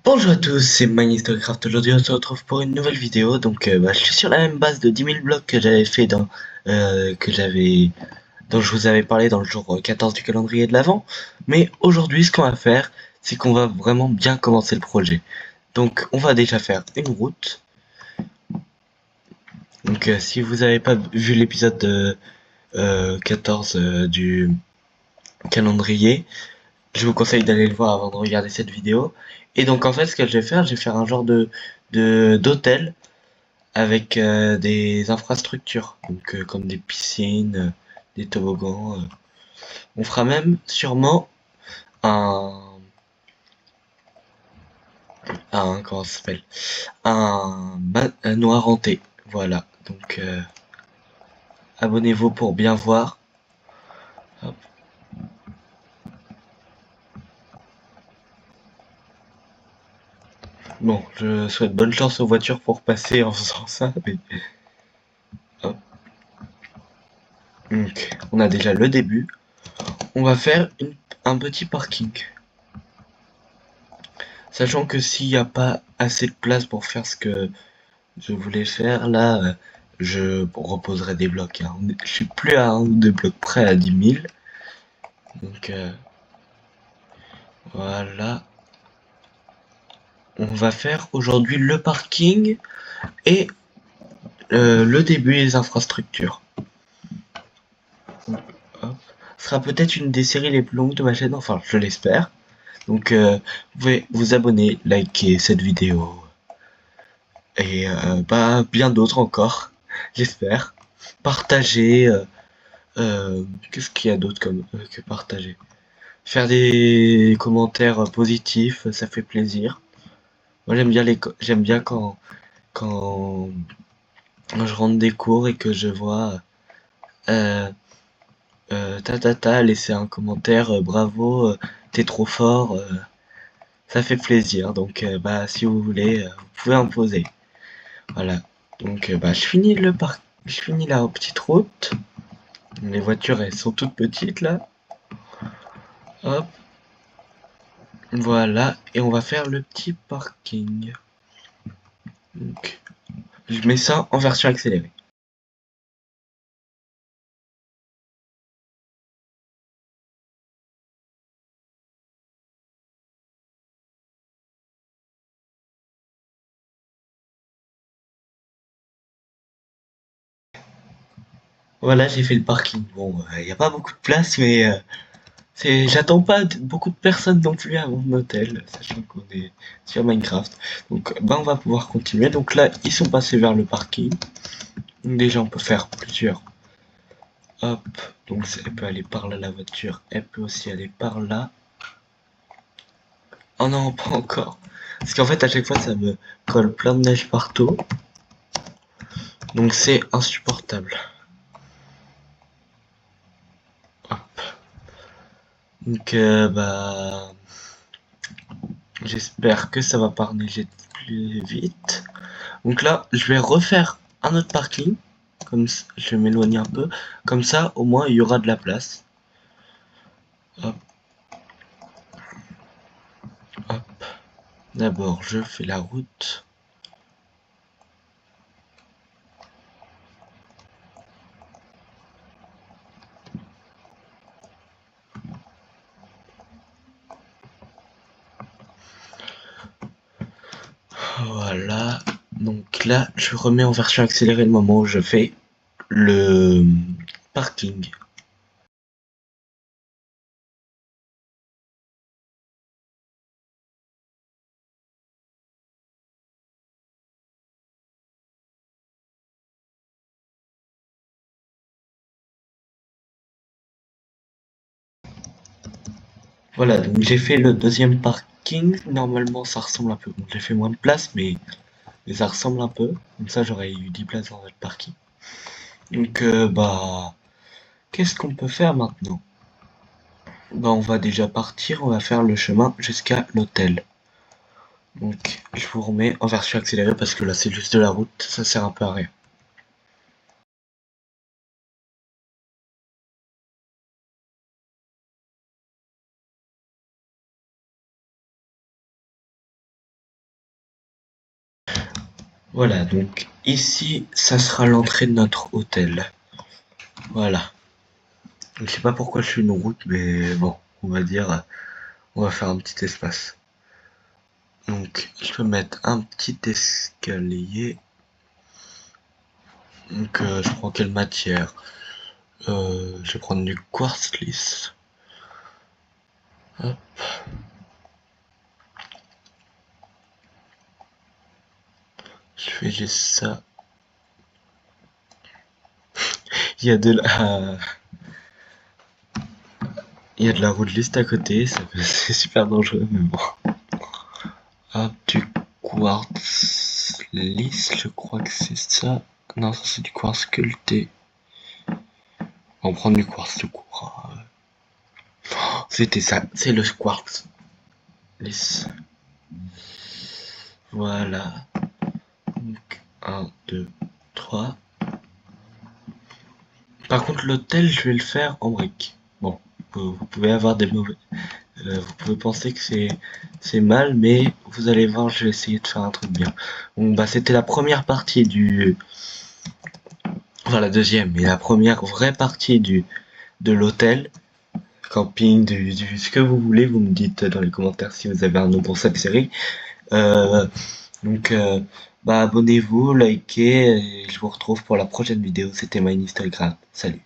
Bonjour à tous, c'est MyHistoryCraft. Aujourd'hui on se retrouve pour une nouvelle vidéo. Je suis sur la même base de 10 000 blocs que j'avais fait dont je vous avais parlé dans le jour 14 du calendrier de l'Avent. Mais aujourd'hui ce qu'on va faire, c'est qu'on va vraiment bien commencer le projet. Donc on va déjà faire une route. Si vous n'avez pas vu l'épisode 14 du calendrier, je vous conseille d'aller le voir avant de regarder cette vidéo. Et donc en fait ce que je vais faire un genre de d'hôtel avec des infrastructures, comme des piscines, des toboggans. On fera même sûrement un, comment ça s'appelle, un noir hanté. Voilà. Abonnez-vous pour bien voir. Hop. Bon, je souhaite bonne chance aux voitures pour passer en faisant ça. Hop. Donc, on a déjà le début. On va faire un petit parking. Sachant que s'il n'y a pas assez de place pour faire ce que je voulais faire là, je reposerai des blocs, hein. Je suis plus à un ou deux blocs près à 10 000. Donc voilà. On va faire aujourd'hui le parking et le début des infrastructures. Hop. Ce sera peut-être une des séries les plus longues de ma chaîne, enfin je l'espère. Vous pouvez vous abonner, liker cette vidéo et bien d'autres encore, j'espère. Partager. Qu'est-ce qu'il y a d'autre comme que partager? Faire des commentaires positifs, ça fait plaisir. Moi j'aime bien quand je rentre des cours et que je vois euh, laisser un commentaire, bravo, t'es trop fort, ça fait plaisir. Si vous voulez, vous pouvez en poser. Voilà. Je finis la petite route. Les voitures elles sont toutes petites là. Hop, voilà. Et on va faire le petit parking. Donc, je mets ça en version accélérée. Voilà, j'ai fait le parking. Bon, il n'y a pas beaucoup de place, mais j'attends pas beaucoup de personnes non plus à mon hôtel, sachant qu'on est sur Minecraft. On va pouvoir continuer. Donc là, ils sont passés vers le parking. Donc déjà, on peut faire plusieurs. Hop. Elle peut aller par là, la voiture. Elle peut aussi aller par là. Oh non, pas encore. Parce qu'en fait, à chaque fois, ça me colle plein de neige partout. Donc c'est insupportable. Hop. Donc, euh, bah, J'espère que ça va pas neiger plus vite. Donc là, je vais refaire un autre parking. Je vais m'éloigner un peu. Comme ça, au moins, il y aura de la place. Hop, hop. D'abord, je fais la route. Voilà. Donc là, je remets en version accélérée le moment où je fais le parking. Voilà, donc j'ai fait le deuxième parking. Normalement, ça ressemble un peu. Bon, j'ai fait moins de place, mais ça ressemble un peu. Comme ça, j'aurais eu 10 places dans le parking. Qu'est-ce qu'on peut faire maintenant? On va déjà partir, on va faire le chemin jusqu'à l'hôtel. Donc, je vous remets en version accélérée parce que là, c'est juste de la route, ça sert un peu à rien. Voilà, donc ici, ça sera l'entrée de notre hôtel. Voilà. Je sais pas pourquoi je suis une route, mais bon, on va dire, on va faire un petit espace. Donc, je peux mettre un petit escalier. Donc, je prends quelle matière? Je vais prendre du quartz lisse. Hop. Je fais juste ça. Il y a de la, il y a de la route liste à côté, c'est super dangereux, mais bon. Hop, du quartz lisse, je crois que c'est ça. Non, ça c'est du quartz sculpté. On prend du quartz tout court. C'était ça, c'est le quartz lisse. Voilà. Donc, 1, 2, 3. Par contre, l'hôtel, je vais le faire en briques. Bon, vous pouvez avoir des mauvais. Vous pouvez penser que c'est mal, mais vous allez voir, je vais essayer de faire un truc bien. Bon, bah, c'était la première partie du. Enfin, la deuxième, mais la première vraie partie de l'hôtel. Camping, ce que vous voulez, vous me dites dans les commentaires si vous avez un nom pour cette série. Euh, donc, bah, abonnez-vous, likez, et je vous retrouve pour la prochaine vidéo. C'était My Instagram. Salut.